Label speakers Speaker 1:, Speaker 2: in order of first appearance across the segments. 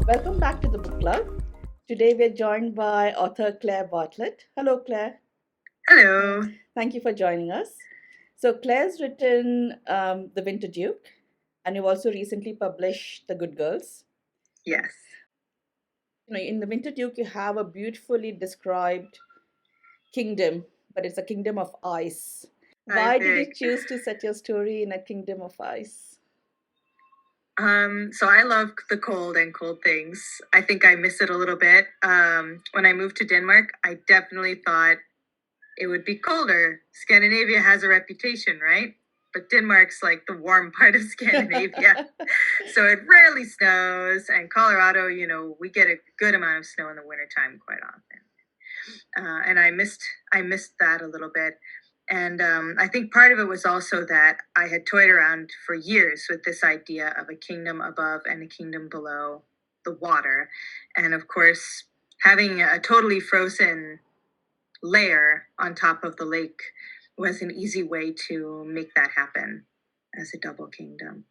Speaker 1: Welcome back to the book club. Today we're joined by author Claire Bartlett. Hello, Claire.
Speaker 2: Hello.
Speaker 1: Thank you for joining us. So, Claire's written The Winter Duke, and you've also recently published The Good Girls.
Speaker 2: Yes.
Speaker 1: In The Winter Duke, you have a beautifully described kingdom, but it's a kingdom of ice.
Speaker 2: I
Speaker 1: Why did you
Speaker 2: think.
Speaker 1: choose to set your story in a kingdom of ice?
Speaker 2: So I love the cold and cold things. I think I miss it a little bit. When I moved to Denmark, I definitely thought it would be colder. Scandinavia has a reputation, right? But Denmark's like the warm part of Scandinavia. So it rarely snows. And Colorado, we get a good amount of snow in the wintertime quite often. And I missed that a little bit. And I think part of it was also that I had toyed around for years with this idea of a kingdom above and a kingdom below the water. And of course, having a totally frozen layer on top of the lake was an easy way to make that happen as a double kingdom.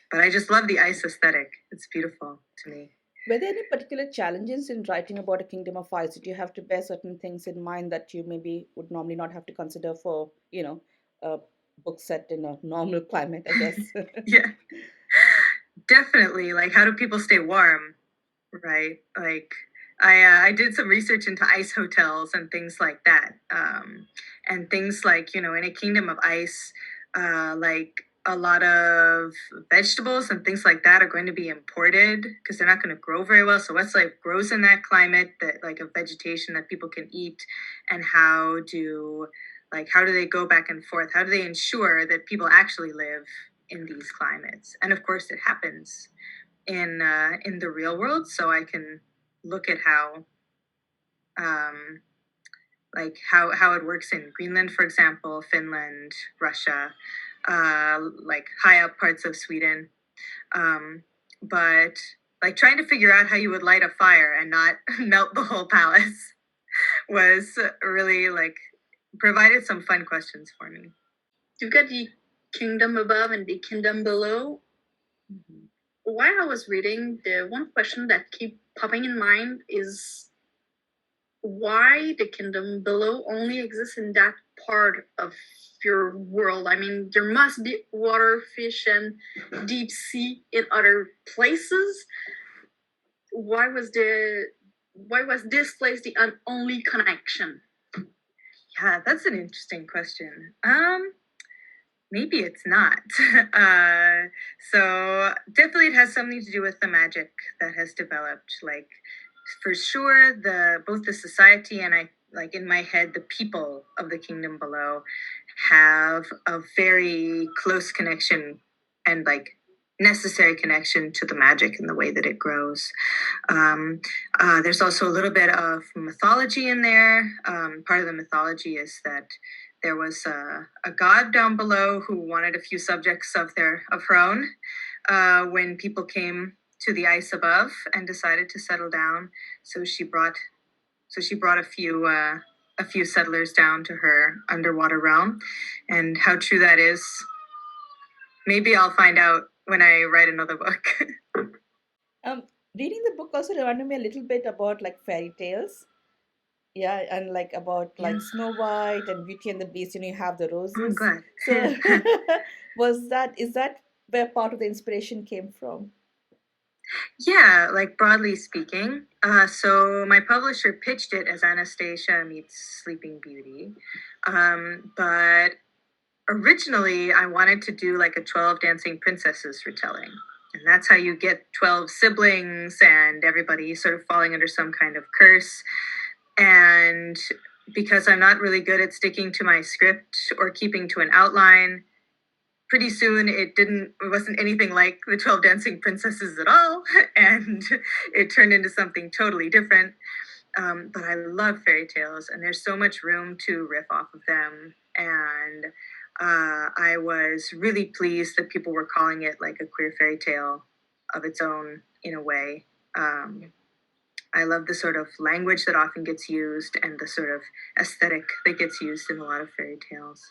Speaker 2: But I just love the ice aesthetic. It's beautiful to me.
Speaker 1: Were there any particular challenges in writing about a kingdom of ice? Did you have to bear certain things in mind that you maybe would normally not have to consider for, a book set in a normal climate, I guess?
Speaker 2: Yeah, definitely. Like, how do people stay warm, right? Like, I did some research into ice hotels and things like that. And things like, in a kingdom of ice, like a lot of vegetables and things like that are going to be imported because they're not going to grow very well. So what's like grows in that climate, that like a vegetation that people can eat, and how do they go back and forth? How do they ensure that people actually live in these climates? And of course it happens in the real world. So I can look at um, how it works in Greenland, for example, Finland, Russia, like high up parts of Sweden. But like trying to figure out how you would light a fire and not melt the whole palace was really like provided some fun questions for me.
Speaker 3: You've got the kingdom above and the kingdom below. Mm-hmm. While I was reading, the one question that keep popping in mind is why the kingdom below only exists in that part of your world. I mean, there must be water, fish, and deep sea in other places. Why was this place the only connection?
Speaker 2: Yeah, that's an interesting question. Maybe it's not. So definitely it has something to do with the magic that has developed. Like for sure, both the society and I, like in my head, the people of the kingdom below have a very close connection and like necessary connection to the magic and the way that it grows. There's also a little bit of mythology in there. Part of the mythology is that there was a god down below who wanted a few subjects of her own when people came to the ice above and decided to settle down. So she brought a few settlers down to her underwater realm. And how true that is, maybe I'll find out when I write another book.
Speaker 1: Reading the book also reminded me a little bit about like fairy tales. Yeah, and like about like Snow White and Beauty and the Beast, you have the roses.
Speaker 2: I'm glad.
Speaker 1: So is that where part of the inspiration came from?
Speaker 2: Yeah, like broadly speaking. So my publisher pitched it as Anastasia meets Sleeping Beauty. But originally I wanted to do like a 12 Dancing Princesses retelling. And that's how you get 12 siblings and everybody sort of falling under some kind of curse. And because I'm not really good at sticking to my script or keeping to an outline, pretty soon it wasn't anything like the 12 Dancing Princesses at all. And it turned into something totally different. But I love fairy tales, and there's so much room to riff off of them. And I was really pleased that people were calling it like a queer fairy tale of its own in a way. I love the sort of language that often gets used and the sort of aesthetic that gets used in a lot of fairy tales.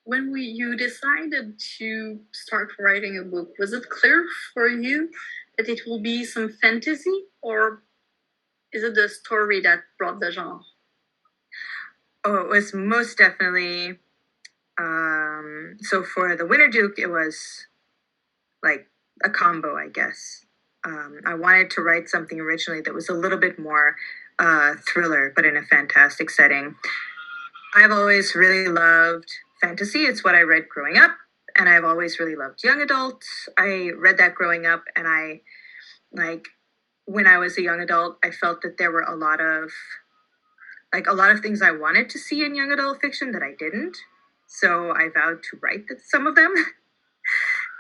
Speaker 3: When you decided to start writing a book, was it clear for you that it will be some fantasy, or is it the story that brought the genre?
Speaker 2: Oh, it was most definitely. So for the Winter Duke, it was like a combo, I guess. I wanted to write something originally that was a little bit more thriller, but in a fantastic setting. I've always really loved fantasy. It's what I read growing up, and I've always really loved young adult. I read that growing up, and I like when I was a young adult, I felt that there were a lot of things I wanted to see in young adult fiction that I didn't. So I vowed to write some of them,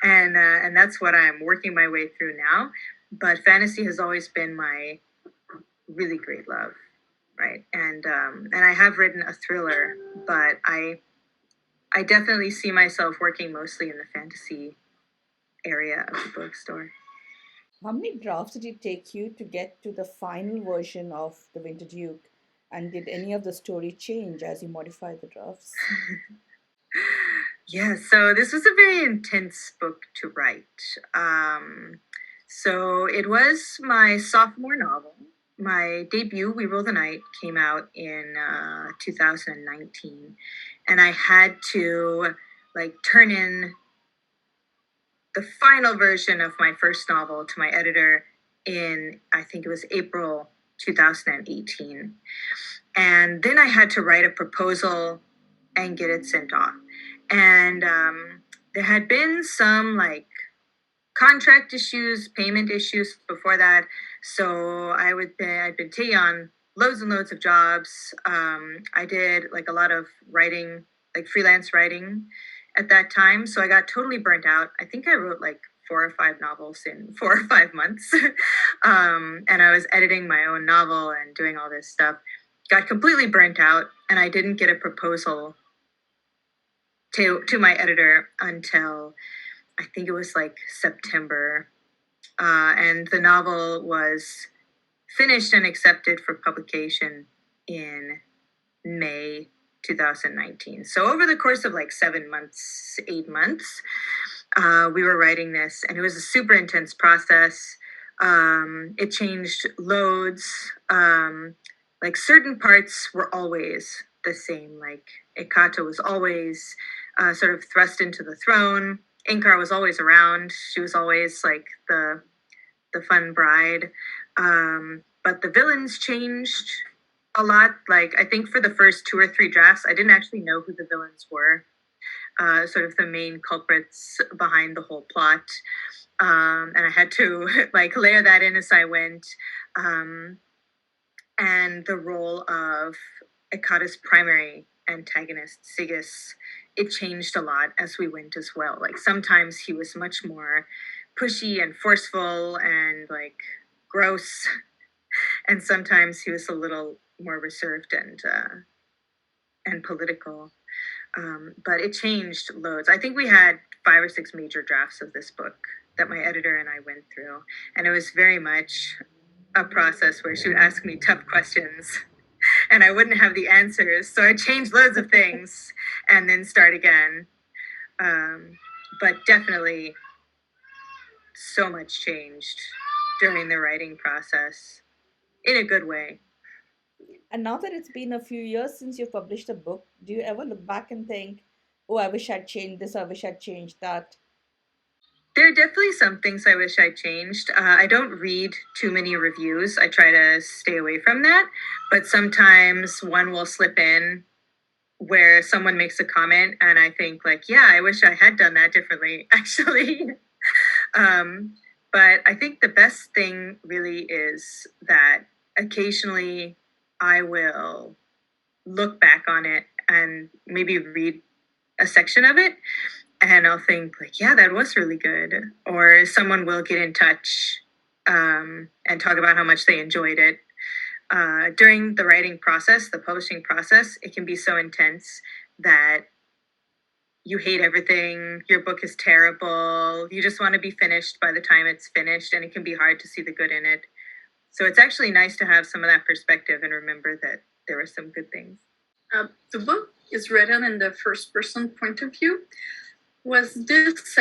Speaker 2: and that's what I'm working my way through now. But fantasy has always been my really great love, right? And I have written a thriller, but I definitely see myself working mostly in the fantasy area of the bookstore.
Speaker 1: How many drafts did it take you to get to the final version of The Winter Duke? And did any of the story change as you modified the drafts?
Speaker 2: Yeah, so this was a very intense book to write. So it was my sophomore novel. My debut, We Rule the Night, came out in 2019, and I had to turn in the final version of my first novel to my editor in, I think it was April 2018. And then I had to write a proposal and get it sent off. And there had been some contract issues, payment issues before that. So I'd been taking on loads and loads of jobs. I did a lot of writing, freelance writing at that time. So I got totally burnt out. I think I wrote 4 or 5 novels in 4 or 5 months. And I was editing my own novel and doing all this stuff. Got completely burnt out, and I didn't get a proposal to my editor until I think it was September. And the novel was finished and accepted for publication in May 2019. So over the course of 7 months, 8 months, we were writing this, and it was a super intense process. It changed loads. Certain parts were always the same. Ekata was always sort of thrust into the throne. Inkar was always around. She was always the fun bride. But the villains changed a lot. I think for the first 2 or 3 drafts, I didn't actually know who the villains were. Sort of the main culprits behind the whole plot. And I had to layer that in as I went. And the role of Ekata's primary antagonist, Sigis, it changed a lot as we went as well. Sometimes he was much more pushy and forceful and gross, and sometimes he was a little more reserved and political. But it changed loads. I think we had 5 or 6 major drafts of this book that my editor and I went through, and it was very much a process where she would ask me tough questions and I wouldn't have the answers. So I changed loads of things and then start again. But definitely so much changed during the writing process in a good way.
Speaker 1: And now that it's been a few years since you published a book, do you ever look back and think, oh, I wish I'd changed this, I wish I'd changed that?
Speaker 2: There are definitely some things I wish I changed. I don't read too many reviews. I try to stay away from that. But sometimes one will slip in where someone makes a comment and I think yeah, I wish I had done that differently, actually. But I think the best thing really is that occasionally I will look back on it and maybe read a section of it, and I'll think yeah, that was really good. Or someone will get in touch and talk about how much they enjoyed it. During the writing process, the publishing process, it can be so intense that you hate everything. Your book is terrible. You just want to be finished by the time it's finished, and it can be hard to see the good in it. So it's actually nice to have some of that perspective and remember that there were some good things.
Speaker 3: The book is written in the first person point of view. Was this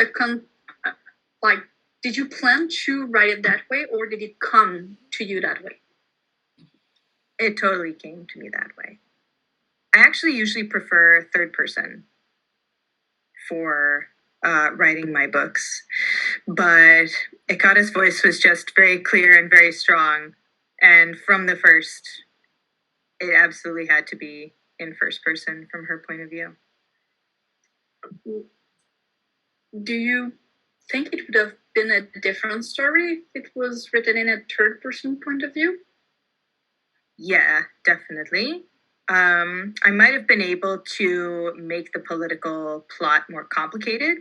Speaker 3: Did you plan to write it that way, or did it come to you that way?
Speaker 2: It totally came to me that way. I actually usually prefer third person for writing my books, but Ekata's voice was just very clear and very strong. And from the first, it absolutely had to be in first person from her point of view.
Speaker 3: Do you think it would have been a different story if it was written in a third person point of view?
Speaker 2: Yeah, definitely. I might have been able to make the political plot more complicated.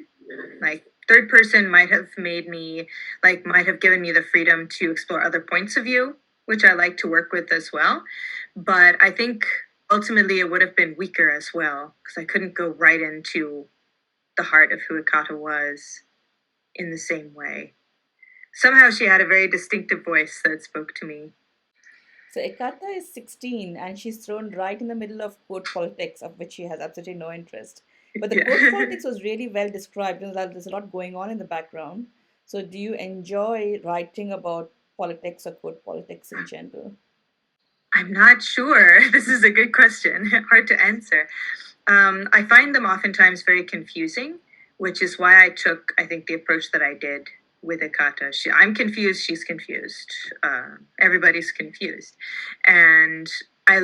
Speaker 2: Like, third person might have given me the freedom to explore other points of view, which I like to work with as well. But I think ultimately it would have been weaker as well, because I couldn't go right into the heart of who Ekata was in the same way. Somehow she had a very distinctive voice that spoke to me.
Speaker 1: So Ekata is 16 and she's thrown right in the middle of court politics, of which she has absolutely no interest. But the court
Speaker 2: Yeah.
Speaker 1: politics was really well described. There's a lot going on in the background. So do you enjoy writing about politics or court politics in general?
Speaker 2: I'm not sure. This is a good question. Hard to answer. I find them oftentimes very confusing, which is why I think, the approach that I did with Ekata. I'm confused, she's confused. Everybody's confused. And I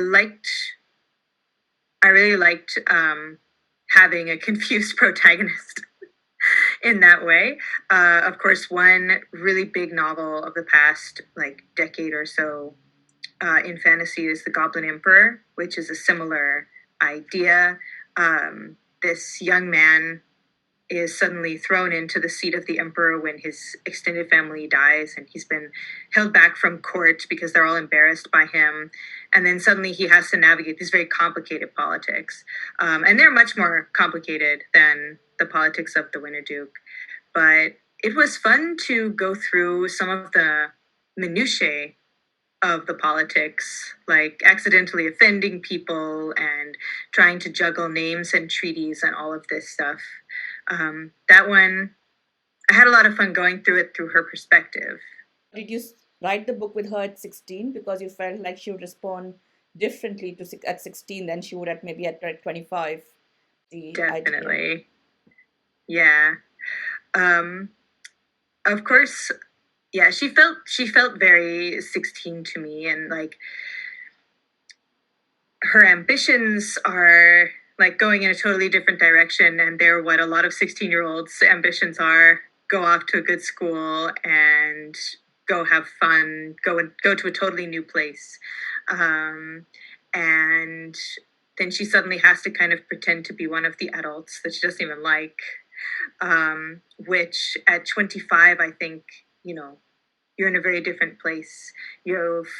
Speaker 2: really liked having a confused protagonist in that way. Of course, one really big novel of the past, decade or so, in fantasy is The Goblin Emperor, which is a similar idea. This young man is suddenly thrown into the seat of the emperor when his extended family dies, and he's been held back from court because they're all embarrassed by him. And then suddenly he has to navigate these very complicated politics. And they're much more complicated than the politics of the Winter Duke. But it was fun to go through some of the minutiae of the politics, like accidentally offending people and trying to juggle names and treaties and all of this stuff. That one, I had a lot of fun going through it through her perspective.
Speaker 1: Did you write the book with her at 16 because you felt like she would respond differently at 16 than she would at maybe at 25? The idea.
Speaker 2: Definitely. Yeah. Of course, yeah, she felt very 16 to me, and her ambitions are going in a totally different direction, and they're what a lot of 16-year-olds ambitions are: go off to a good school and go have fun, go to a totally new place. And then she suddenly has to kind of pretend to be one of the adults that she doesn't even like, which at 25, I think, you're in a very different place. You've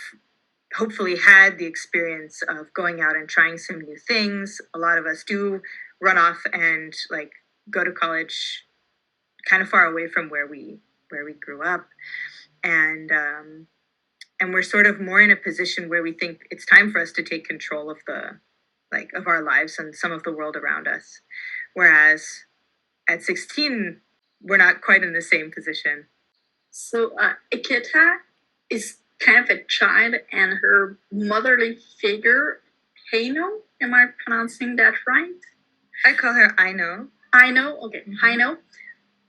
Speaker 2: hopefully had the experience of going out and trying some new things. A lot of us do run off and go to college kind of far away from where we grew up, and we're sort of more in a position where we think it's time for us to take control of of our lives and some of the world around us, whereas at 16 we're not quite in the same position.
Speaker 3: So Ekata is kind of a child, and her motherly figure, Aino, am I pronouncing that right?
Speaker 2: I call her Aino.
Speaker 3: Aino, okay, Aino.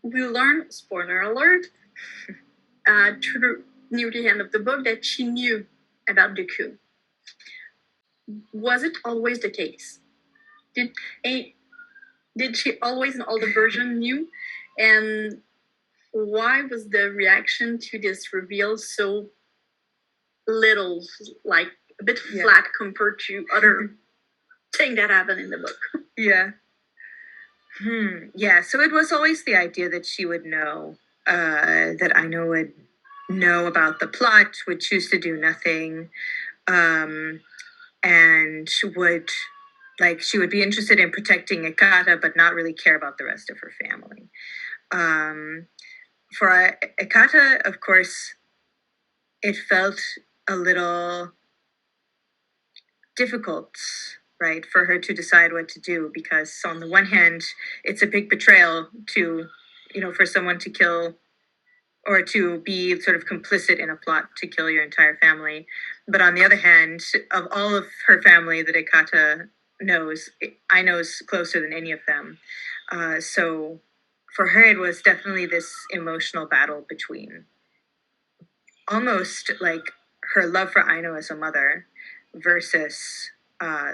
Speaker 3: We learn, spoiler alert, near the end of the book, that she knew about the coup. Was it always the case? Did she always in all the version knew? And why was the reaction to this reveal so little, like a bit flat compared to other thing that happened in the book?
Speaker 2: Yeah. Yeah, so it was always the idea that she would know, that Aino would know about the plot, would choose to do nothing, and she would be interested in protecting Ekata, but not really care about the rest of her family. For Ekata, of course, it felt a little difficult, right, for her to decide what to do, because on the one hand, it's a big betrayal to, for someone to kill or to be sort of complicit in a plot to kill your entire family. But on the other hand, of all of her family that Ekata knows, Aino's closer than any of them. So for her, it was definitely this emotional battle between almost like her love for Aino as a mother versus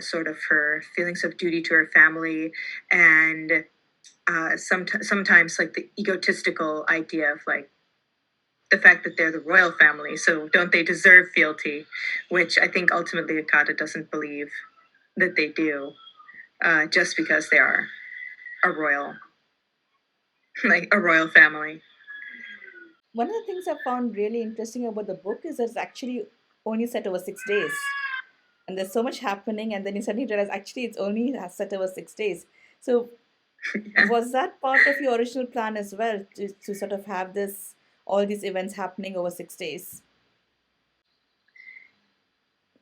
Speaker 2: sort of her feelings of duty to her family, and sometimes like the egotistical idea of like the fact that they're the royal family, so don't they deserve fealty, which I think ultimately Ekata doesn't believe that they do, just because they are a royal, like a royal family.
Speaker 1: One of the things I found really interesting about the book is that it's actually only set over 6 days. And there's so much happening, and then you suddenly realize actually it's only set over 6 days. So
Speaker 2: Yeah.
Speaker 1: was that part of your original plan as well, to sort of have this all these events happening over 6 days?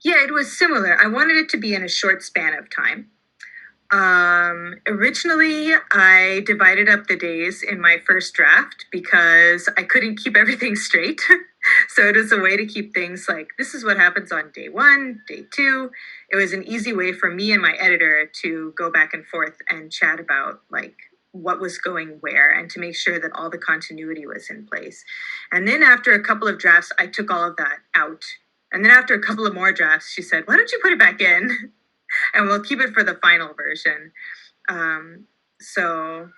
Speaker 2: Yeah, it was similar. I wanted it to be in a short span of time. Originally, I divided up the days in my first draft because I couldn't keep everything straight. So it was a way to keep things like this is what happens on day one, day two. It was an easy way for me and my editor to go back and forth and chat about like what was going where and to make sure that all the continuity was in place. And then after a couple of drafts, I took all of that out. And then after a couple of more drafts, she said, "Why don't you put it back in?" And we'll keep it for the final version. So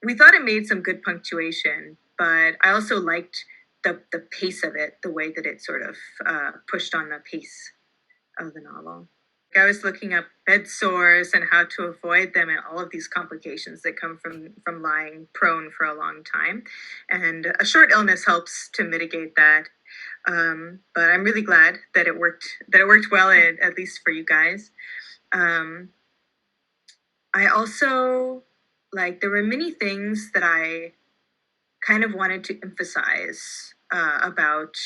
Speaker 2: we thought it made some good punctuation, but I also liked the pace of it, the way that it sort of pushed on the pace of the novel. I was looking up bed sores and how to avoid them and all of these complications that come from lying prone for a long time. And a short illness helps to mitigate that. But I'm really glad that it worked well, at least for you guys. I also there were many things that I kind of wanted to emphasize about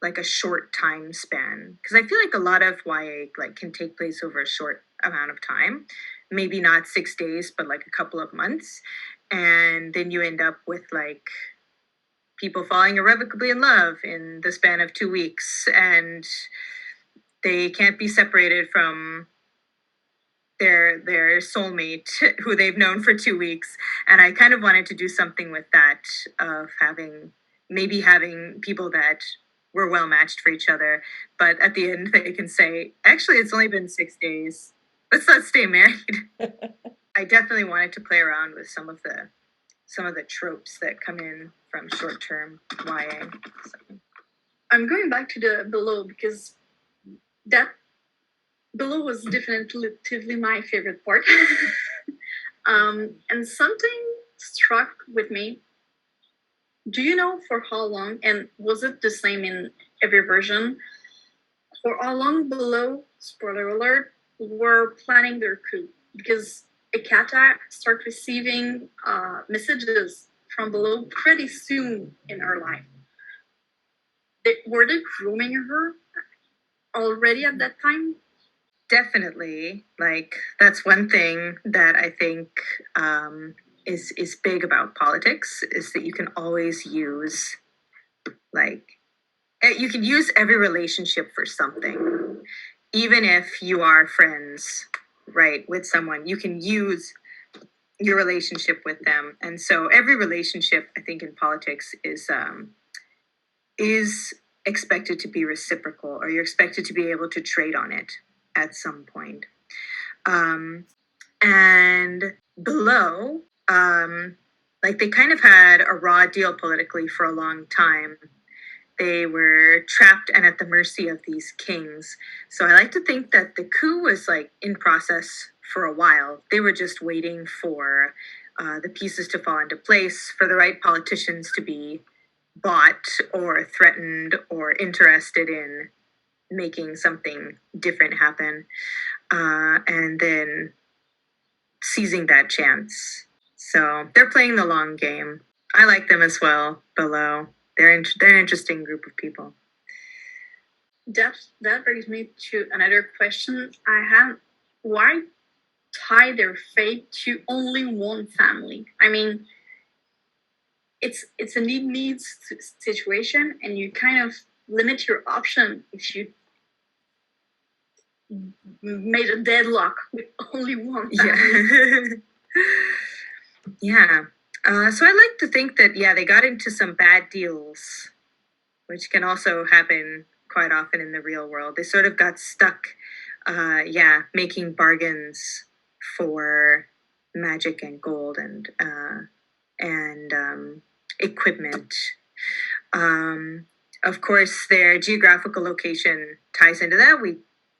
Speaker 2: like a short time span, because I feel like a lot of YA like can take place over a short amount of time, maybe not 6 days, but like a couple of months, and then you end up with like people falling irrevocably in love in the span of 2 weeks, and they can't be separated from their soulmate who they've known for 2 weeks. And I kind of wanted to do something with that, of having people that were well matched for each other, but at the end they can say, actually it's only been 6 days, let's not stay married. I definitely wanted to play around with some of the tropes that come in from short-term YA. So.
Speaker 3: I'm going back to the Below because that Below was definitively my favorite part. And something struck with me. Do you know for how long, and was it the same in every version, for how long Below, spoiler alert, were planning their coup? Because Ekata started receiving messages from Below pretty soon in her life. Were they grooming her already at that time?
Speaker 2: Definitely. Like that's one thing that I think is big about politics, is that you can always use you can use every relationship for something, even if you are friends, right, with someone. You can use your relationship with them, and so every relationship, I think, in politics is expected to be reciprocal, or you're expected to be able to trade on it at some point. And Below, they kind of had a raw deal politically for a long time. They were trapped and at the mercy of these kings. So I like to think that the coup was like in process for a while. They were just waiting for the pieces to fall into place, for the right politicians to be bought or threatened or interested in making something different happen, and then seizing that chance. So they're playing the long game. I like them as well. Below, they're an interesting group of people.
Speaker 3: That brings me to another question I have. Why tie their fate to only one family? I mean, it's a needs situation, and you kind of limit your option if you made a deadlock with only one family.
Speaker 2: Yeah. So I like to think that, yeah, they got into some bad deals, which can also happen quite often in the real world. They sort of got stuck, making bargains for magic and gold and equipment. Of course, their geographical location ties into that. We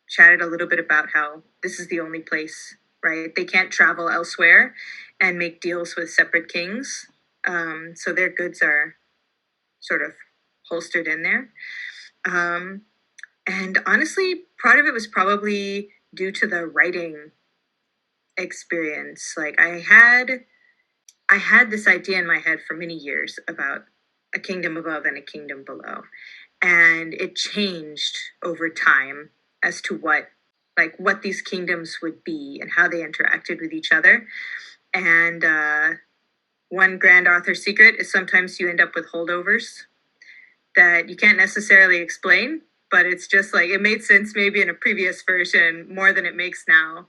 Speaker 2: chatted a little bit about how this is the only place, right? They can't travel elsewhere and make deals with separate kings. So their goods are sort of holstered in there. And honestly, part of it was probably due to the writing experience. Like I had this idea in my head for many years about a kingdom above and a kingdom below. And it changed over time as to what these kingdoms would be and how they interacted with each other. And one grand author secret is sometimes you end up with holdovers that you can't necessarily explain, but it's just like it made sense maybe in a previous version more than it makes now.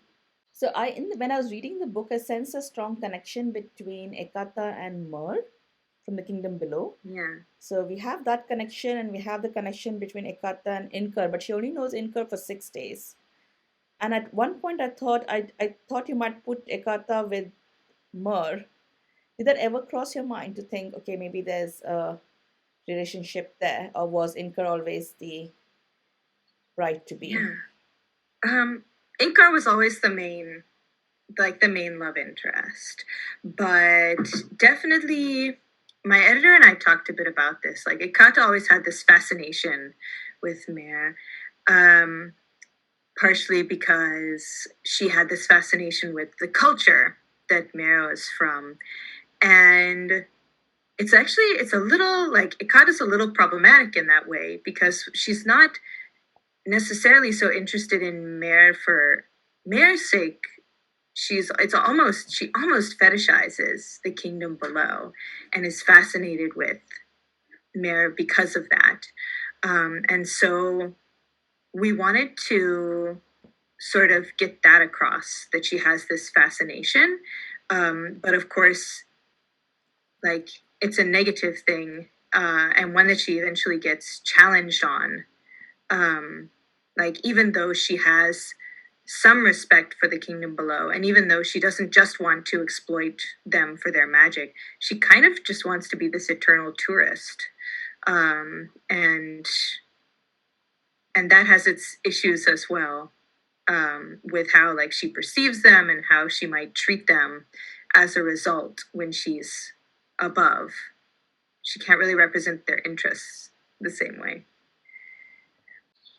Speaker 1: So when I was reading the book, I sensed a strong connection between Ekata and Meire from the kingdom below.
Speaker 2: Yeah.
Speaker 1: So we have that connection, and we have the connection between Ekata and Inkar, but she only knows Inkar for 6 days. And at one point, I thought you might put Ekata with Meire. Did that ever cross your mind to think, okay, maybe there's a relationship there, or was Inkar always the right to be?
Speaker 2: Yeah. Inkar was always the main love interest, but definitely my editor and I talked a bit about this. Like Ekata always had this fascination with Meire, partially because she had this fascination with the culture that Meire was from, and it's a little like Ekata's a little problematic in that way because she's not necessarily so interested in Meire for Meire's sake. She almost fetishizes the kingdom below and is fascinated with Meire because of that. And so we wanted to sort of get that across, that she has this fascination. But of course, like it's a negative thing, and one that she eventually gets challenged on. Like even though she has some respect for the kingdom below, and even though she doesn't just want to exploit them for their magic, she kind of just wants to be this eternal tourist, and that has its issues as well, with how like she perceives them and how she might treat them as a result when she's above. She can't really represent their interests the same way.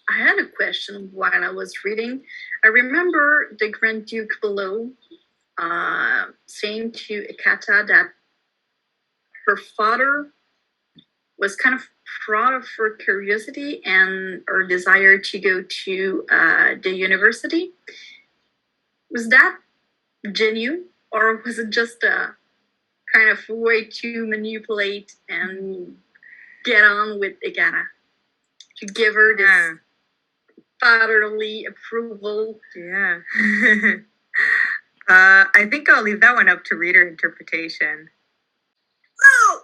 Speaker 3: I had a question while I was reading. I remember the Grand Duke below saying to Ekata that her father was kind of proud of her curiosity and her desire to go to the university. Was that genuine, or was it just a kind of way to manipulate and get on with Ekata? To give her this fatherly approval.
Speaker 2: Yeah. I think I'll leave that one up to reader interpretation.
Speaker 3: No!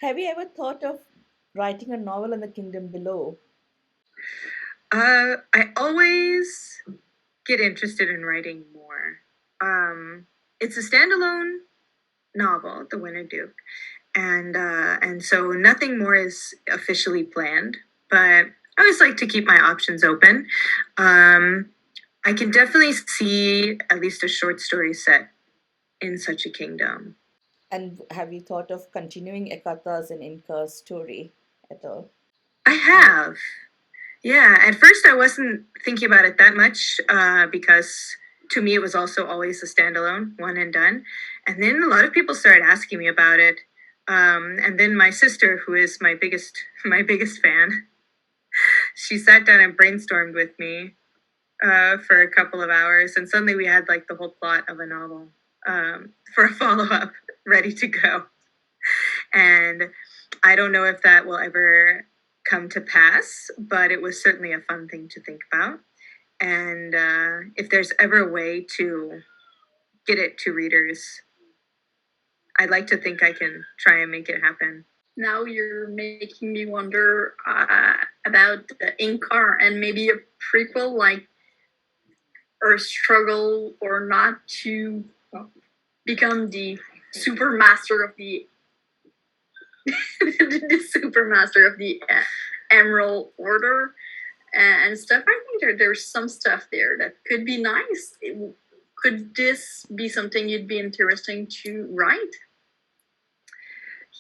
Speaker 1: Have you ever thought of writing a novel in the kingdom below?
Speaker 2: I always get interested in writing more. It's a standalone novel, The Winter Duke, and so nothing more is officially planned. But I always like to keep my options open. I can definitely see at least a short story set in such a kingdom.
Speaker 1: And have you thought of continuing Ekata's and Inkar's story at all?
Speaker 2: I have. Yeah, at first I wasn't thinking about it that much, because to me it was also always a standalone, one and done. And then a lot of people started asking me about it. And then my sister, who is my biggest fan, she sat down and brainstormed with me. for a couple of hours, and suddenly we had like the whole plot of a novel for a follow-up ready to go. And I don't know if that will ever come to pass, but it was certainly a fun thing to think about. And if there's ever a way to get it to readers, I'd like to think I can try and make it happen.
Speaker 3: Now you're making me wonder about the Inkar and maybe a prequel, like, or struggle or not to become the super master of the the super master of the Emerald Order and stuff. I think there's some stuff there that could be nice. Could this be something you'd be interesting to write?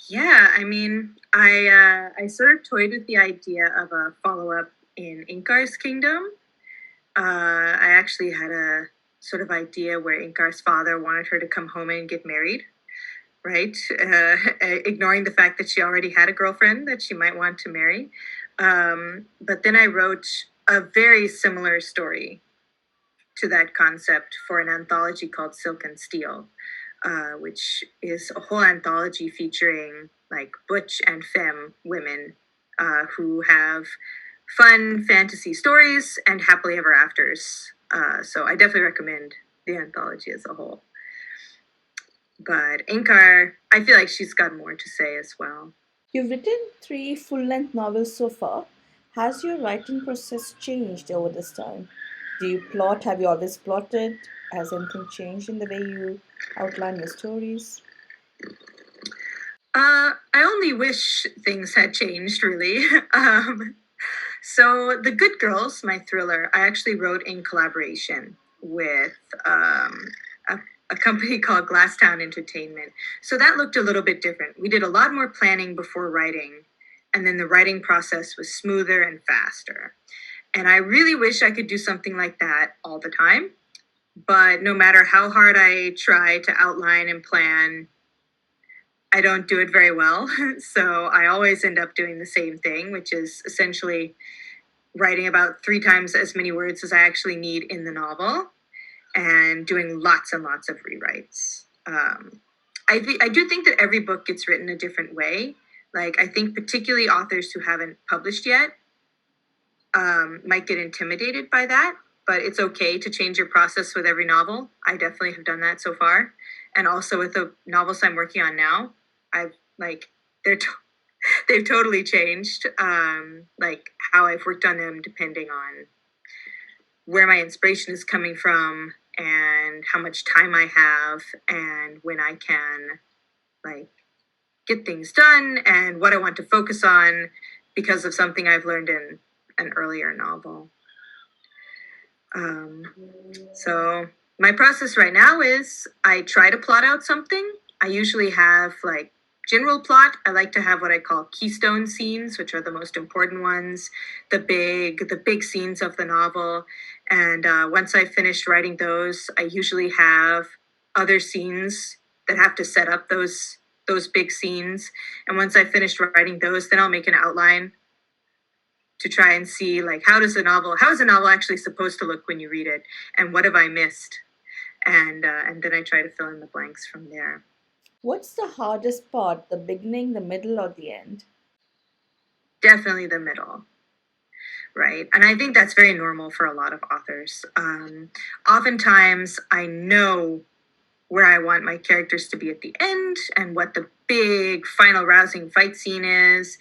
Speaker 2: Yeah, I mean, I sort of toyed with the idea of a follow-up in Inkar's kingdom. I actually had a sort of idea where Inkar's father wanted her to come home and get married, right? Ignoring the fact that she already had a girlfriend that she might want to marry. But then I wrote a very similar story to that concept for an anthology called Silk and Steel, which is a whole anthology featuring like butch and femme women who have fun fantasy stories and happily ever afters. So I definitely recommend the anthology as a whole. But Inkar, I feel like she's got more to say as well.
Speaker 1: You've written 3 full-length novels so far. Has your writing process changed over this time? Do you plot? Have you always plotted? Has anything changed in the way you outline your stories?
Speaker 2: I only wish things had changed, really. So The Good Girls, my thriller, I actually wrote in collaboration with a company called Glasstown Entertainment. So that looked a little bit different. We did a lot more planning before writing, and then the writing process was smoother and faster. And I really wish I could do something like that all the time. But no matter how hard I try to outline and plan, I don't do it very well. So I always end up doing the same thing, which is essentially writing about 3 times as many words as I actually need in the novel and doing lots and lots of rewrites. I do think that every book gets written a different way. Like, I think particularly authors who haven't published yet might get intimidated by that, but it's okay to change your process with every novel. I definitely have done that so far. And also with the novels I'm working on now, I've like, they've totally changed, like how I've worked on them depending on where my inspiration is coming from and how much time I have and when I can like get things done and what I want to focus on because of something I've learned in an earlier novel. So my process right now is I try to plot out something. I usually have like general plot. I like to have what I call keystone scenes, which are the most important ones, the big scenes of the novel. And once I've finished writing those, I usually have other scenes that have to set up those big scenes. And once I've finished writing those, then I'll make an outline to try and see like how is a novel actually supposed to look when you read it, and what have I missed, and then I try to fill in the blanks from there.
Speaker 1: What's the hardest part, the beginning, the middle, or the end?
Speaker 2: Definitely the middle, right? And I think that's very normal for a lot of authors. Oftentimes, I know where I want my characters to be at the end and what the big final rousing fight scene is.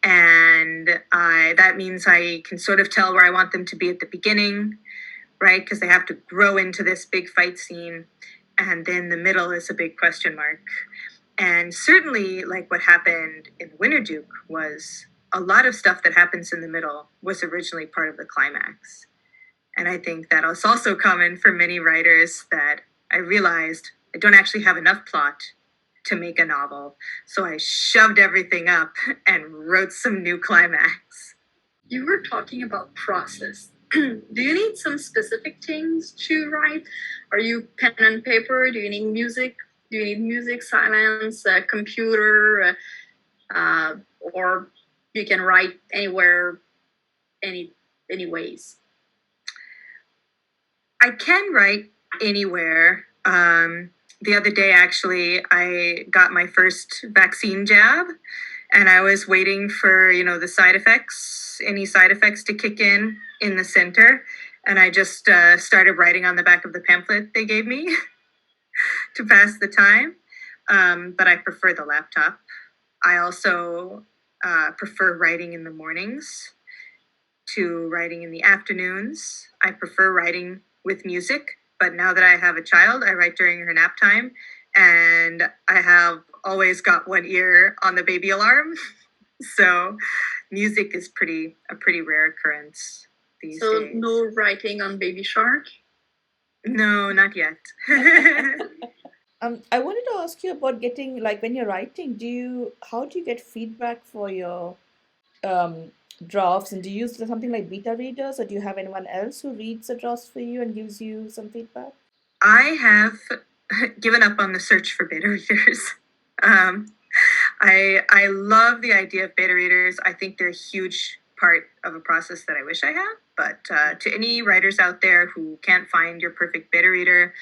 Speaker 2: And that means I can sort of tell where I want them to be at the beginning, right? Because they have to grow into this big fight scene. And then the middle is a big question mark. And certainly, like what happened in The Winter Duke was a lot of stuff that happens in the middle was originally part of the climax. And I think that is also common for many writers that I realized I don't actually have enough plot to make a novel. So I shoved everything up and wrote some new climax.
Speaker 3: You were talking about process. Do you need some specific things to write? Are you pen and paper? Do you need music? Do you need music, silence, computer, or you can write anywhere, any ways?
Speaker 2: I can write anywhere. The other day, actually, I got my first vaccine jab, and I was waiting for the any side effects to kick in the center, and I just started writing on the back of the pamphlet they gave me to pass the time. But I prefer the laptop. I also prefer writing in the mornings to writing in the afternoons. I prefer writing with music, but now that I have a child, I write during her nap time, and I have always got one ear on the baby alarm. So music is a pretty rare occurrence these
Speaker 3: So
Speaker 2: days.
Speaker 3: no writing on Baby Shark?
Speaker 2: No, not yet.
Speaker 1: I wanted to ask you about getting, like, when you're writing, how do you get feedback for your um, drafts, and do you use something like beta readers, or do you have anyone else who reads the drafts for you and gives you some feedback?
Speaker 2: I have given up on the search for beta readers. Um, I love the idea of beta readers. I think they're a huge part of a process that I wish I had. But to any writers out there who can't find your perfect beta reader,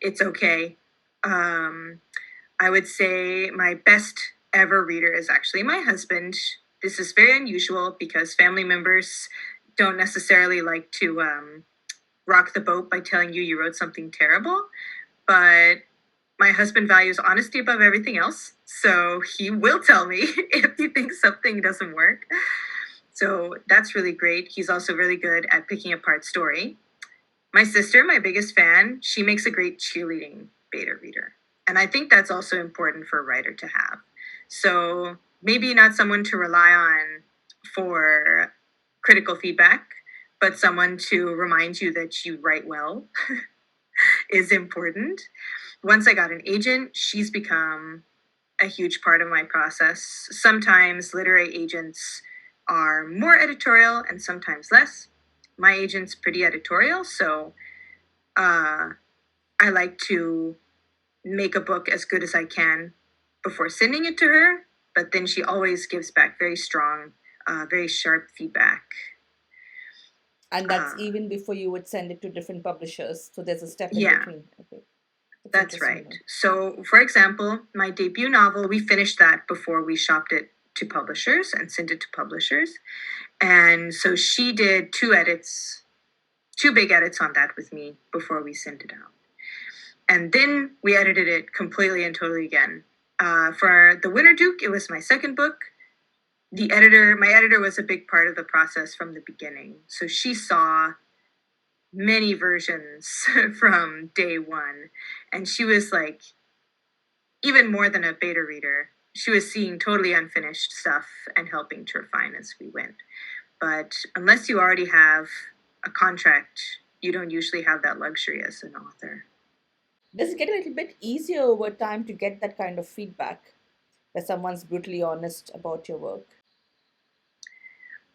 Speaker 2: it's okay. I would say my best ever reader is actually my husband. This is very unusual because family members don't necessarily like to rock the boat by telling you wrote something terrible. But my husband values honesty above everything else. So he will tell me if he thinks something doesn't work. So that's really great. He's also really good at picking apart story. My sister, my biggest fan, she makes a great cheerleading beta reader. And I think that's also important for a writer to have. So maybe not someone to rely on for critical feedback, but someone to remind you that you write well is important. Once I got an agent, she's become a huge part of my process. Sometimes literary agents are more editorial and sometimes less. My agent's pretty editorial, so I like to make a book as good as I can before sending it to her, but then she always gives back very strong, very sharp feedback.
Speaker 1: And that's even before you would send it to different publishers. So there's a step in
Speaker 2: Yeah.
Speaker 1: between. Okay.
Speaker 2: That's right. So, for example, my debut novel, we finished that before we shopped it to publishers and sent it to publishers. And so she did two big edits on that with me before we sent it out. And then we edited it completely and totally again. For The Winter Duke, it was my second book. My editor was a big part of the process from the beginning. So she saw many versions from day one. And she was like, even more than a beta reader, she was seeing totally unfinished stuff and helping to refine as we went. But unless you already have a contract, you don't usually have that luxury as an author.
Speaker 1: Does it get a little bit easier over time to get that kind of feedback where someone's brutally honest about your work?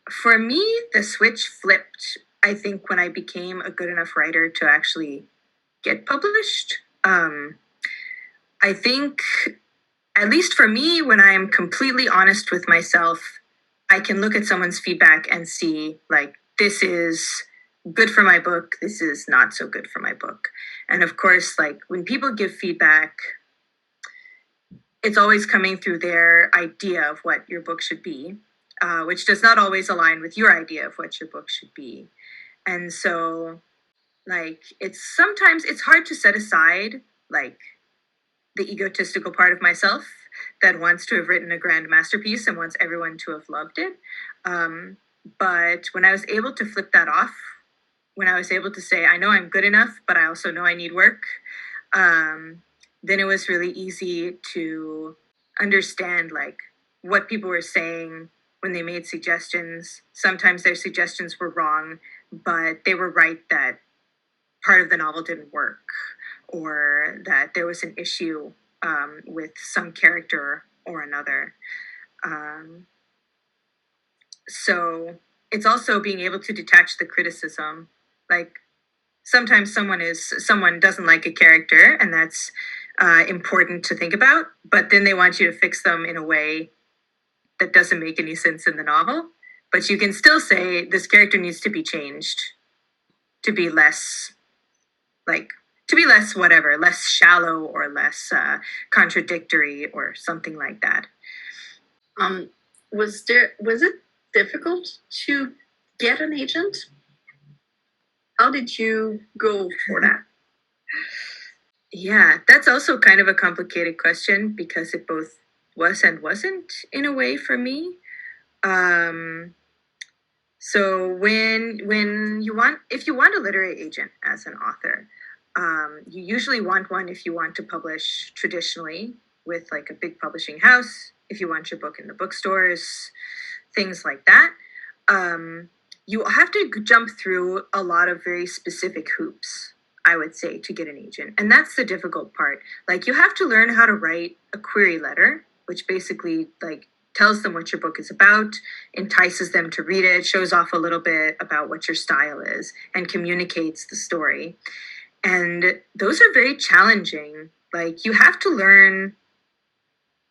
Speaker 2: For me, the switch flipped, I think, when I became a good enough writer to actually get published. I think, at least for me, when I am completely honest with myself, I can look at someone's feedback and see, like, this is good for my book, this is not so good for my book. And of course, like, when people give feedback, it's always coming through their idea of what your book should be, which does not always align with your idea of what your book should be. And so, like, sometimes it's hard to set aside, like, the egotistical part of myself that wants to have written a grand masterpiece and wants everyone to have loved it. But when I was able to flip that off, when I was able to say, I know I'm good enough, but I also know I need work, then it was really easy to understand, like, what people were saying when they made suggestions. Sometimes their suggestions were wrong, but they were right that part of the novel didn't work, or that there was an issue with some character or another. So it's also being able to detach the criticism. Like, sometimes someone doesn't like a character, and that's important to think about, but then they want you to fix them in a way that doesn't make any sense in the novel. But you can still say this character needs to be changed to be less less whatever, less shallow or less contradictory or something like that.
Speaker 3: Was it difficult to get an agent? How did you go for that?
Speaker 2: Yeah, that's also kind of a complicated question because it both was and wasn't in a way for me. So if you want a literary agent as an author, you usually want one if you want to publish traditionally with like a big publishing house, if you want your book in the bookstores, things like that. You have to jump through a lot of very specific hoops, I would say, to get an agent. And that's the difficult part. Like, you have to learn how to write a query letter, which basically like tells them what your book is about, entices them to read it, shows off a little bit about what your style is, and communicates the story. And those are very challenging. Like, you have to learn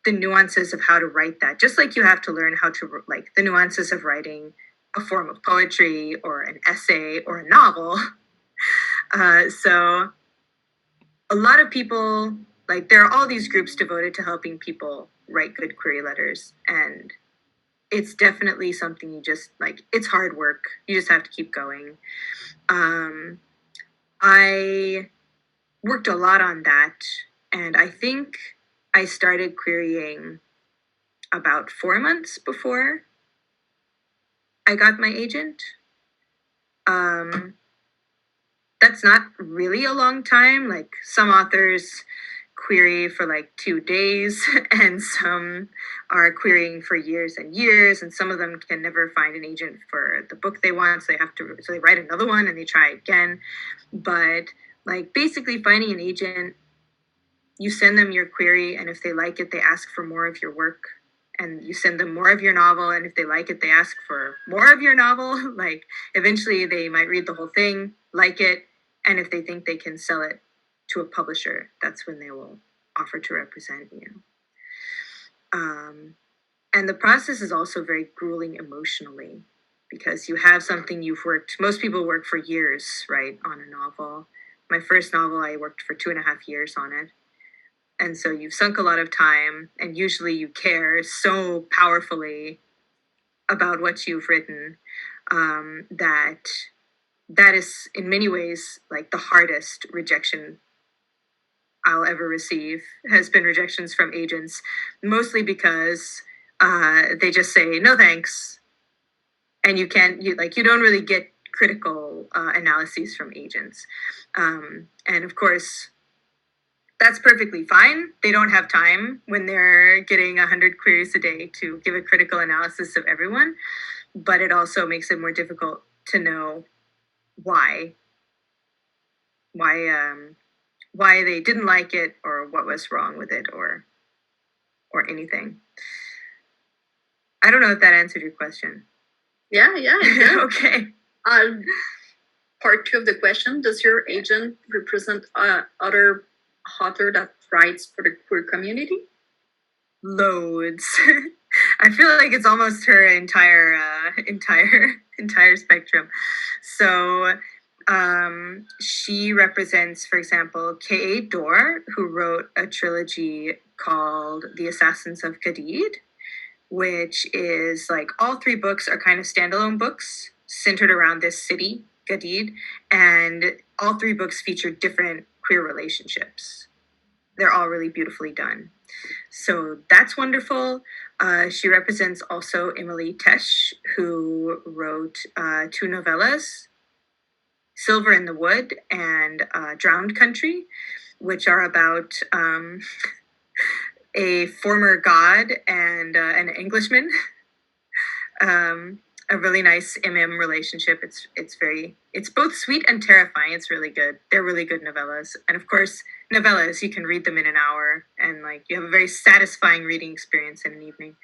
Speaker 2: the nuances of how to write that, just like you have to learn how to, like, the nuances of writing a form of poetry or an essay or a novel. So a lot of people, like, there are all these groups devoted to helping people write good query letters, and it's definitely something you just, like, it's hard work. You just have to keep going. I worked a lot on that, and I think I started querying about 4 months before I got my agent. That's not really a long time. Like, some authors query for like 2 days, and some are querying for years and years, and some of them can never find an agent for the book they want, so they write another one and they try again. But like, basically finding an agent, you send them your query, and if they like it, they ask for more of your work, and you send them more of your novel, and if they like it, they ask for more of your novel. Like, eventually they might read the whole thing, like it, and if they think they can sell it to a publisher, that's when they will offer to represent you. And the process is also very grueling emotionally, because you have something most people work for years, right, on a novel. My first novel, I worked for 2.5 years on it. And so you've sunk a lot of time, and usually you care so powerfully about what you've written, that is in many ways like the hardest rejection I'll ever receive has been rejections from agents, mostly because they just say no thanks, and you don't really get critical analyses from agents, and of course that's perfectly fine. They don't have time when they're getting 100 queries a day to give a critical analysis of everyone, but it also makes it more difficult to know why they didn't like it, or what was wrong with it, or anything. I don't know if that answered your question.
Speaker 3: Yeah, it did.
Speaker 2: Okay.
Speaker 3: Part 2 of the question: does your agent represent other author that writes for the queer community?
Speaker 2: Loads. I feel like it's almost her entire spectrum. So she represents, for example, K.A. Dorr, who wrote a trilogy called The Assassins of Gadid, which is like, all 3 books are kind of standalone books centered around this city, Gadid, and all 3 books feature different queer relationships. They're all really beautifully done. So that's wonderful. She represents also Emily Tesh, who wrote 2 novellas, Silver in the Wood and Drowned Country, which are about a former god and an Englishman. A really nice MM relationship. It's both sweet and terrifying. It's really good. They're really good novellas. And of course, novellas, you can read them in an hour, and like, you have a very satisfying reading experience in an evening.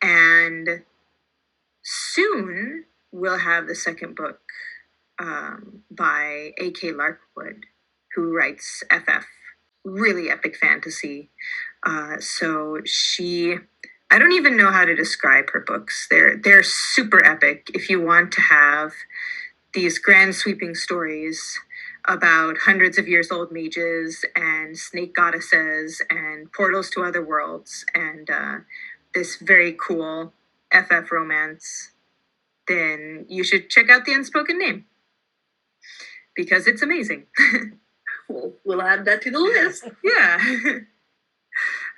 Speaker 2: And soon we'll have the second book by A.K. Larkwood, who writes FF, really epic fantasy. So I don't even know how to describe her books. They're super epic. If you want to have these grand sweeping stories, about hundreds of years old mages and snake goddesses and portals to other worlds and this very cool FF romance, then you should check out The Unspoken Name because it's amazing.
Speaker 3: We'll add that to the list.
Speaker 2: Yeah.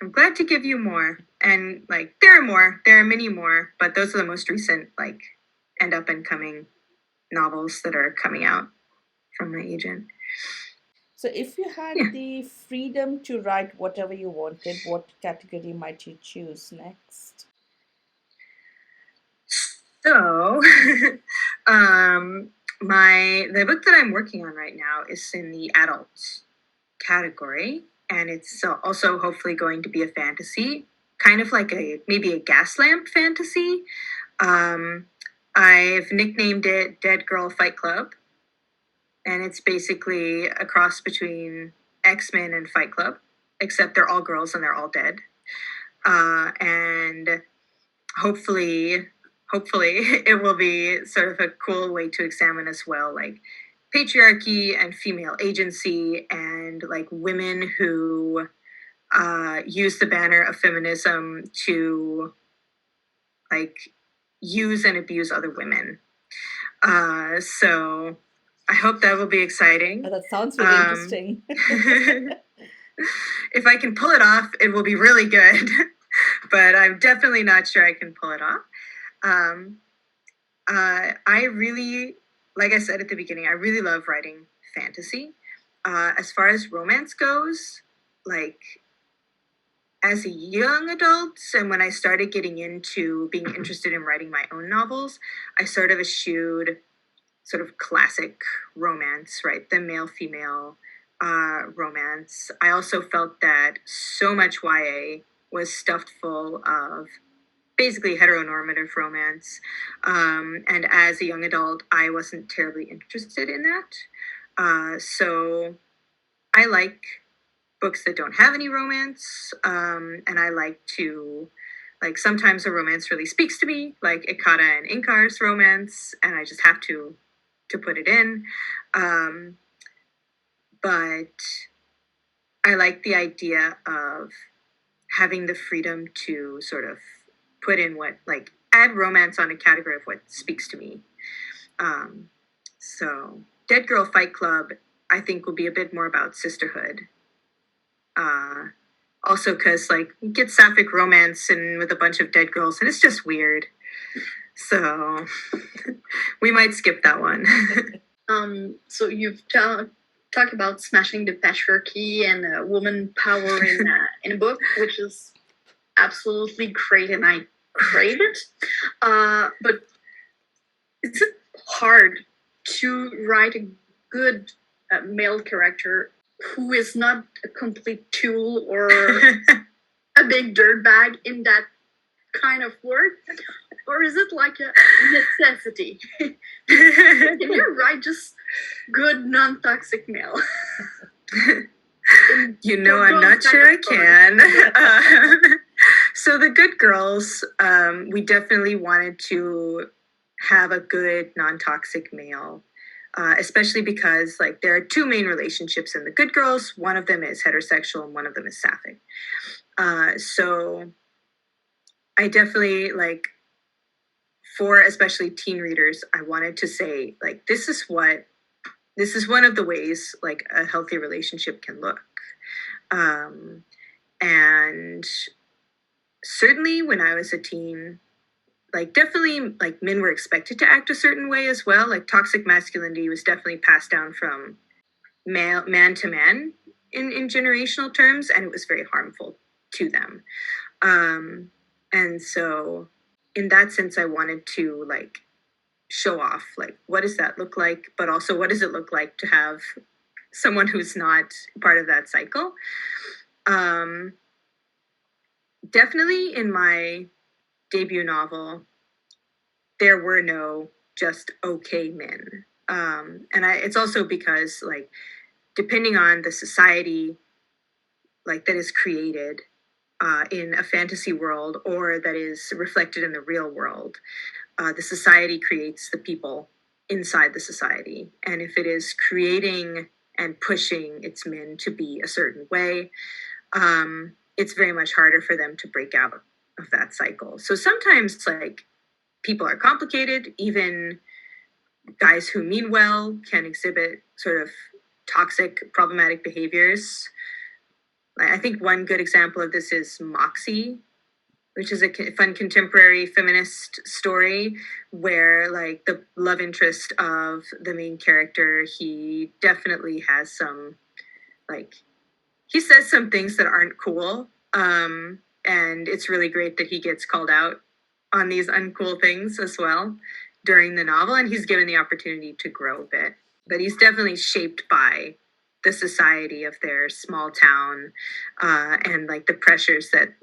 Speaker 2: I'm glad to give you more. And like there are many more, but those are the most recent like and up and coming novels that are coming out from my agent.
Speaker 1: So, if you had
Speaker 2: Yeah.
Speaker 1: the freedom to write whatever you wanted, what category might you choose next?
Speaker 2: So, the book that I'm working on right now is in the adult category, and it's also hopefully going to be a fantasy, kind of like maybe a gas lamp fantasy. I've nicknamed it Dead Girl Fight Club, and it's basically a cross between X-Men and Fight Club, except they're all girls and they're all dead. And hopefully it will be sort of a cool way to examine as well, like patriarchy and female agency and like women who use the banner of feminism to like use and abuse other women. So I hope that will be exciting.
Speaker 1: Oh, that sounds very interesting.
Speaker 2: If I can pull it off, it will be really good. But I'm definitely not sure I can pull it off. I really, like I said at the beginning, I really love writing fantasy. As far as romance goes, like as a young adult, and when I started getting into being interested in writing my own novels, I sort of eschewed sort of classic romance, right? The male-female romance. I also felt that so much YA was stuffed full of basically heteronormative romance. And as a young adult, I wasn't terribly interested in that. So I like books that don't have any romance. And I like to, like, sometimes a romance really speaks to me, like Ekata and Inkar's romance, and I just have to put it in. But I like the idea of having the freedom to sort of put in what, like, add romance on a category of what speaks to me. So Dead Girl Fight Club, I think, will be a bit more about sisterhood. Also because, like, you get sapphic romance and with a bunch of dead girls, and it's just weird. So we might skip that one.
Speaker 3: So you've talked about smashing the patriarchy and woman power in a book, which is absolutely great, and I crave it. But is it hard to write a good male character who is not a complete tool or a big dirtbag in that kind of work? Or is it like a necessity? Can you write just good, non-toxic male?
Speaker 2: You know, I'm not sure I can. So the Good Girls, we definitely wanted to have a good, non-toxic male, especially because, like, there are two main relationships in the Good Girls. One of them is heterosexual and one of them is sapphic. So I definitely, like, for especially teen readers, I wanted to say, like, this is one of the ways, like, a healthy relationship can look. And certainly when I was a teen, like, definitely, like, men were expected to act a certain way as well. Like, toxic masculinity was definitely passed down from man to man in generational terms, and it was very harmful to them. And so in that sense, I wanted to, like, show off, like, what does that look like, but also what does it look like to have someone who's not part of that cycle. Definitely in my debut novel, there were no just okay men. And it's also because, like, depending on the society, like, that is created in a fantasy world or that is reflected in the real world, the society creates the people inside the society. And if it is creating and pushing its men to be a certain way, it's very much harder for them to break out of that cycle. So sometimes, like, people are complicated. Even guys who mean well can exhibit sort of toxic, problematic behaviors. I think one good example of this is Moxie, which is a fun contemporary feminist story where, like, the love interest of the main character, he definitely has some, like, he says some things that aren't cool. And it's really great that he gets called out on these uncool things as well during the novel, and he's given the opportunity to grow a bit. But he's definitely shaped by the society of their small town, and like the pressures that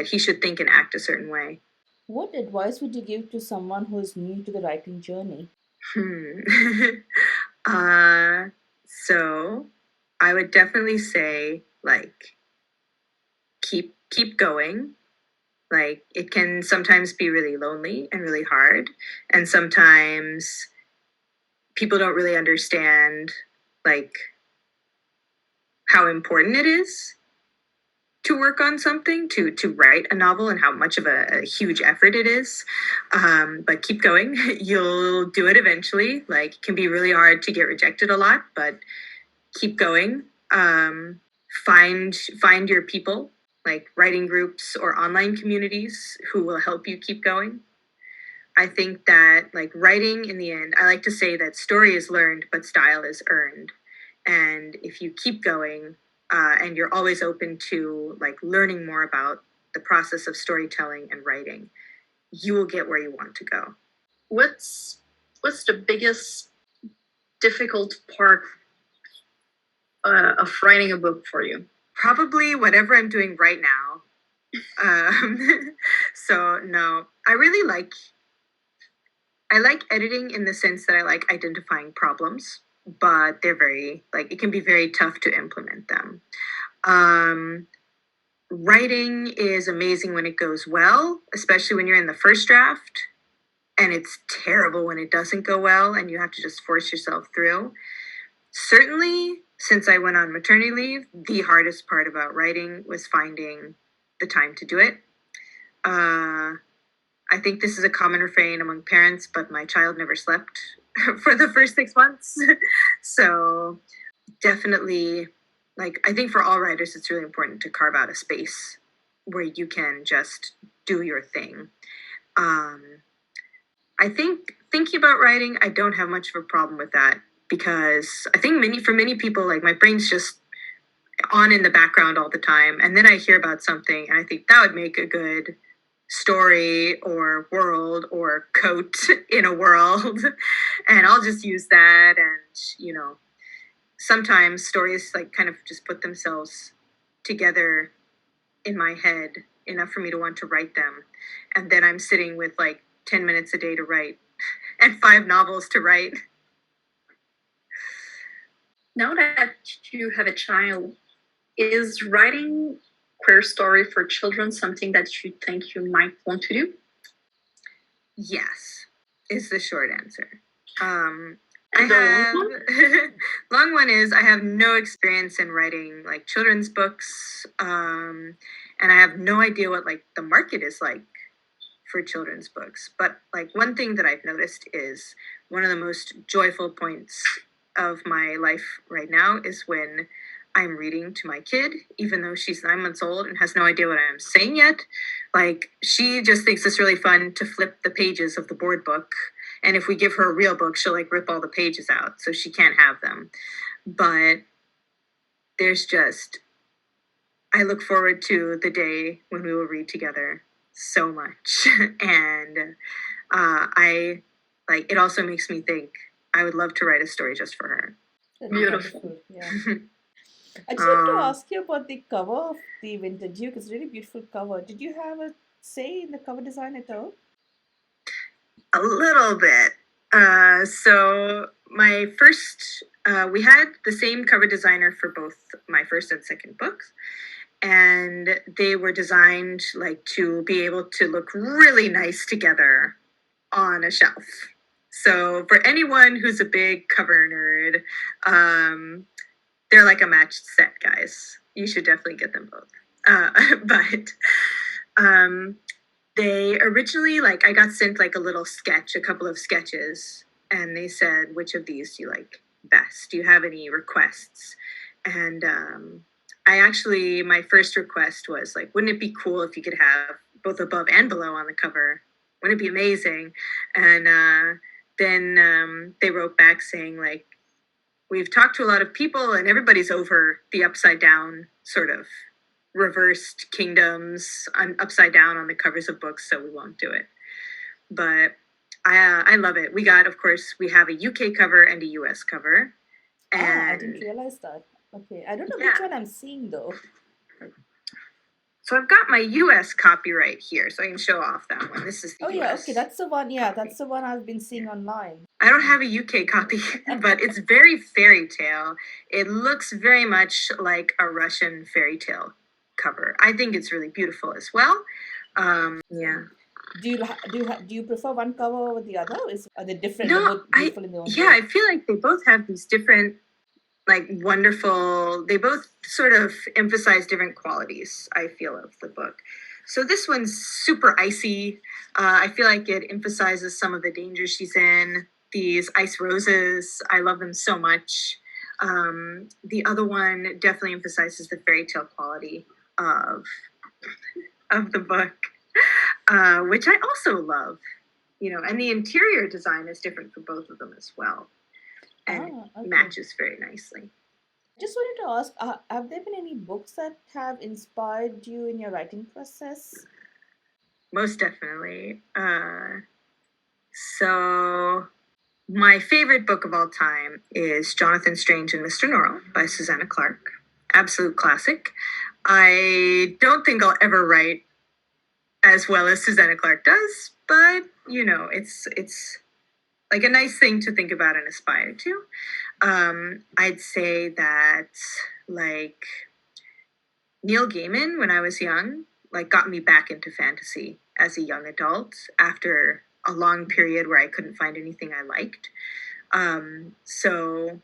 Speaker 2: he should think and act a certain way.
Speaker 1: What advice would you give to someone who is new to the writing journey?
Speaker 2: uh, so I would definitely say, like, keep going. Like, it can sometimes be really lonely and really hard, and sometimes people don't really understand, like, how important it is to work on something, to write a novel, and how much of a huge effort it is. But keep going. You'll do it eventually. Like, it can be really hard to get rejected a lot, but keep going. Find your people, like writing groups or online communities who will help you keep going. I think that, like, writing, in the end, I like to say that story is learned, but style is earned. And if you keep going, and you're always open to, like, learning more about the process of storytelling and writing, you will get where you want to go.
Speaker 3: What's the biggest difficult part of writing a book for you?
Speaker 2: Probably whatever I'm doing right now. So no, I like editing in the sense that I like identifying problems, but they're very, like, it can be very tough to implement them. Writing is amazing when it goes well, especially when you're in the first draft, and it's terrible when it doesn't go well and you have to just force yourself through. Certainly, since I went on maternity leave, the hardest part about writing was finding the time to do it. I think this is a common refrain among parents, but my child never slept for the first 6 months. So definitely, like, I think for all writers, it's really important to carve out a space where you can just do your thing. I think thinking about writing, I don't have much of a problem with that, because I think for many people, like, my brain's just on in the background all the time. And then I hear about something and I think that would make a good story or world or coat in a world. And I'll just use that. And, sometimes stories, like, kind of just put themselves together in my head enough for me to want to write them. And then I'm sitting with, like, 10 minutes a day to write and 5 novels to write.
Speaker 3: Now that you have a child, is writing queer story for children something that you think you might want to do?
Speaker 2: Yes, is the short answer.
Speaker 3: And the long one?
Speaker 2: Long one is, I have no experience in writing, like, children's books, and I have no idea what, like, the market is like for children's books. But, like, one thing that I've noticed is one of the most joyful points of my life right now is when I'm reading to my kid, even though she's 9 months old and has no idea what I'm saying yet. Like, she just thinks it's really fun to flip the pages of the board book. And if we give her a real book, she'll, like, rip all the pages out, so she can't have them. But there's just, I look forward to the day when we will read together so much. And I, like, it also makes me think I would love to write a story just for her.
Speaker 1: That's
Speaker 3: Beautiful.
Speaker 1: wonderful, yeah. I just want to ask you about the cover of the Winter Duke. It's a really beautiful cover. Did you have a say in the cover design at all?
Speaker 2: A little bit. So my first, we had the same cover designer for both my first and second books, and they were designed, like, to be able to look really nice together on a shelf. So for anyone who's a big cover nerd, they're like a matched set, guys. You should definitely get them both. But they originally, like, I got sent like a couple of sketches, and they said, which of these do you like best? Do you have any requests? And my first request was like, wouldn't it be cool if you could have both above and below on the cover? Wouldn't it be amazing? And then they wrote back saying, like, we've talked to a lot of people and everybody's over the upside down sort of reversed kingdoms upside down on the covers of books, so we won't do it. But I love it. We have a UK cover and a US cover. And
Speaker 1: I didn't realize that. Okay, I don't know which one I'm seeing though.
Speaker 2: So I've got my US copyright here, so I can show off that one. This is the US.
Speaker 1: Yeah, okay, that's the one. Yeah, that's the one I've been seeing online.
Speaker 2: I don't have a UK copy, but it's very fairy tale. It looks very much like a Russian fairy tale cover. I think it's really beautiful as well. Yeah.
Speaker 1: Do you prefer one cover over the other? Are they different?
Speaker 2: No,
Speaker 1: They're both beautiful in their own way?
Speaker 2: I feel like they both have these different, like, wonderful, they both sort of emphasize different qualities, I feel, of the book. So this one's super icy. I feel like it emphasizes some of the dangers she's in. These ice roses, I love them so much. The other one definitely emphasizes the fairy tale quality of the book, which I also love. And the interior design is different for both of them as well. And
Speaker 1: okay.
Speaker 2: matches very nicely.
Speaker 1: Just wanted to ask, have there been any books that have inspired you in your writing process?
Speaker 2: Most definitely. So my favorite book of all time is Jonathan Strange and Mr. Norrell by Susanna Clarke. Absolute classic. I don't think I'll ever write as well as Susanna Clarke does, but it's like a nice thing to think about and aspire to. I'd say that, like, Neil Gaiman, when I was young, like, got me back into fantasy as a young adult after a long period where I couldn't find anything I liked. So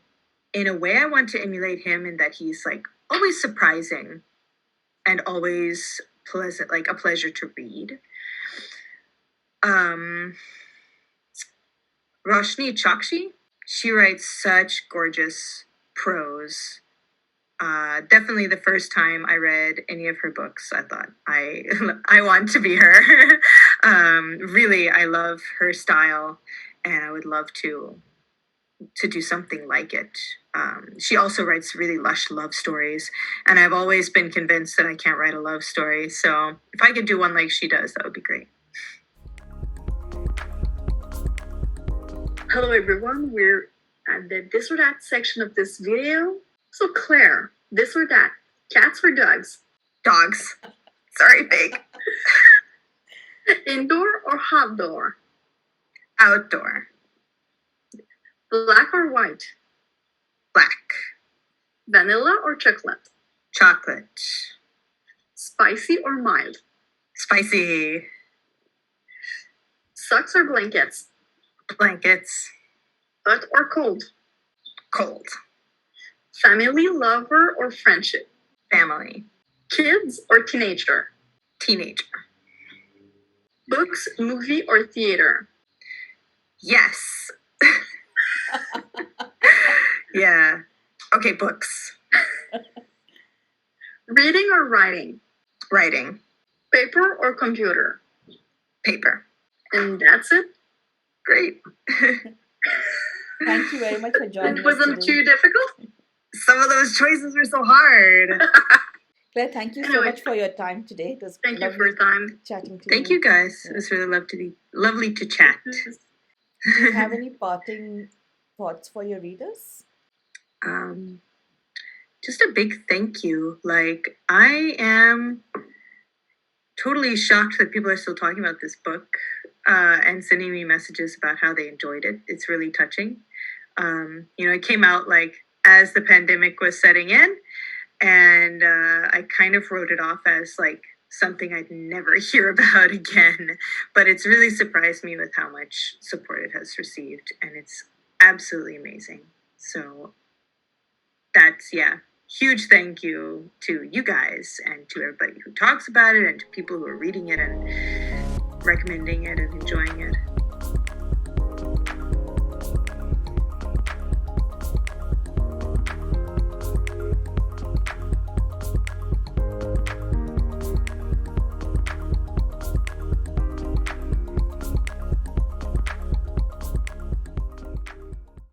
Speaker 2: in a way, I want to emulate him in that he's, like, always surprising and always pleasant, like a pleasure to read. Roshni Chokshi, she writes such gorgeous prose. Definitely the first time I read any of her books, I thought, I want to be her. Really, I love her style, and I would love to do something like it. She also writes really lush love stories, and I've always been convinced that I can't write a love story. So if I could do one like she does, that would be great.
Speaker 3: Hello everyone, we're at the this or that section of this video. So Claire, this or that, cats or dogs?
Speaker 2: Dogs. Sorry, pig.
Speaker 3: Indoor or outdoor?
Speaker 2: Outdoor.
Speaker 3: Black or white?
Speaker 2: Black.
Speaker 3: Vanilla or chocolate?
Speaker 2: Chocolate.
Speaker 3: Spicy or mild?
Speaker 2: Spicy.
Speaker 3: Socks or blankets?
Speaker 2: Blankets.
Speaker 3: Hot or cold?
Speaker 2: Cold.
Speaker 3: Family, lover, or friendship?
Speaker 2: Family.
Speaker 3: Kids or teenager?
Speaker 2: Teenager.
Speaker 3: Books, movie, or theater?
Speaker 2: Yes. Yeah. Okay, books.
Speaker 3: Reading or writing?
Speaker 2: Writing.
Speaker 3: Paper or computer?
Speaker 2: Paper.
Speaker 3: And that's it.
Speaker 2: Great.
Speaker 1: Thank you very much for joining
Speaker 3: It
Speaker 1: us
Speaker 3: wasn't
Speaker 1: today.
Speaker 3: too difficult?
Speaker 2: Some of those choices were so hard.
Speaker 1: Claire, thank you so
Speaker 3: Anyway,
Speaker 1: much for your time today. It was
Speaker 3: Thank you
Speaker 1: lovely
Speaker 3: for your time.
Speaker 1: chatting to
Speaker 2: Thank you, guys. It was really lovely to chat.
Speaker 1: Do you have any parting thoughts for your readers?
Speaker 2: Just a big thank you. Like, I am totally shocked that people are still talking about this book and sending me messages about how they enjoyed it. It's really touching. It came out like as the pandemic was setting in, and I kind of wrote it off as like something I'd never hear about again. But it's really surprised me with how much support it has received, and it's absolutely amazing. So that's, yeah, huge thank you to you guys and to everybody who talks about it and to people who are reading it and recommending it and enjoying it.